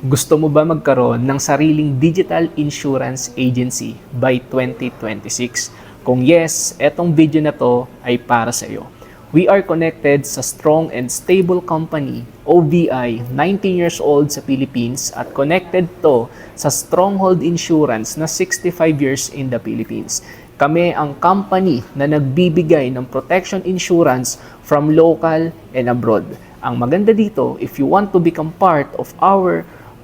Gusto mo ba magkaroon ng sariling digital insurance agency by 2026? Kung yes, etong video na to ay para sa iyo. We are connected sa strong and stable company, OVI, 19 years old sa Philippines at connected to sa Stronghold Insurance na 65 years in the Philippines. Kami ang company na nagbibigay ng protection insurance from local and abroad. Ang maganda dito, if you want to become part of our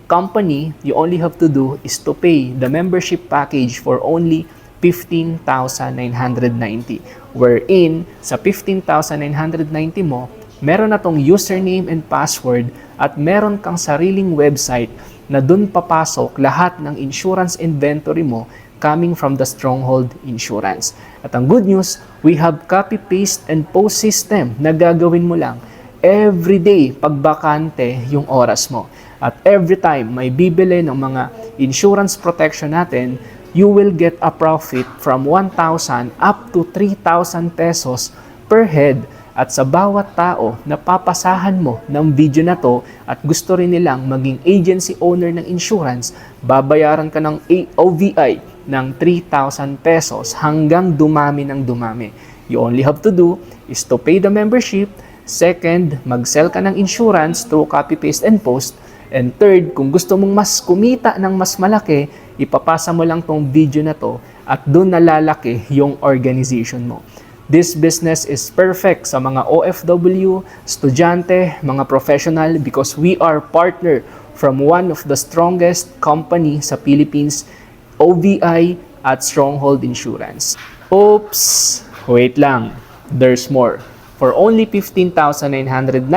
company, you only have to do is to pay the membership package for only 15,990. Wherein, sa 15,990 mo, meron na tong username and password at meron kang sariling website na dun papasok lahat ng insurance inventory mo coming from the Stronghold Insurance. At ang good news, we have copy, paste, and post system na gagawin mo lang every day pag bakante yung oras mo. At every time may bibili ng mga insurance protection natin, you will get a profit from 1,000 up to 3,000 pesos per head. At sa bawat tao na papasahan mo ng video na to at gusto rin nilang maging agency owner ng insurance, babayaran ka ng OVI ng 3,000 pesos hanggang dumami ng dumami. You only have to do is to pay the membership. Second, mag-sell ka ng insurance through copy, paste, and post. And third, kung gusto mong mas kumita ng mas malaki, ipapasa mo lang tong video na to at doon nalalaki yung organization mo. This business is perfect sa mga OFW, estudyante, mga professional because we are partner from one of the strongest company sa Philippines, OVI at Stronghold Insurance. Oops! Wait lang. There's more. For only 15,990,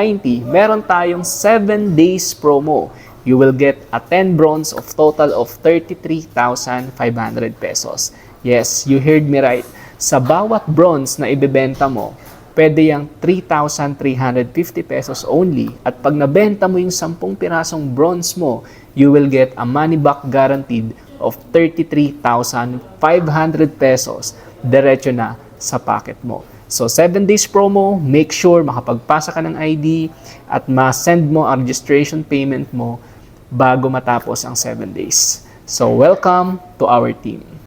meron tayong 7 days promo. You will get a 10 bronze of total of 33,500 pesos. Yes, you heard me right. Sa bawat bronze na ibebenta mo, pwede yung 3,350 pesos only. At pag nabenta mo yung 10 pirasong bronze mo, you will get a money back guaranteed of 33,500 pesos. Diretso na sa pocket mo. So, 7 days promo, make sure makapagpasa ka ng ID at ma-send mo ang registration payment mo bago matapos ang 7 days. So, welcome to our team.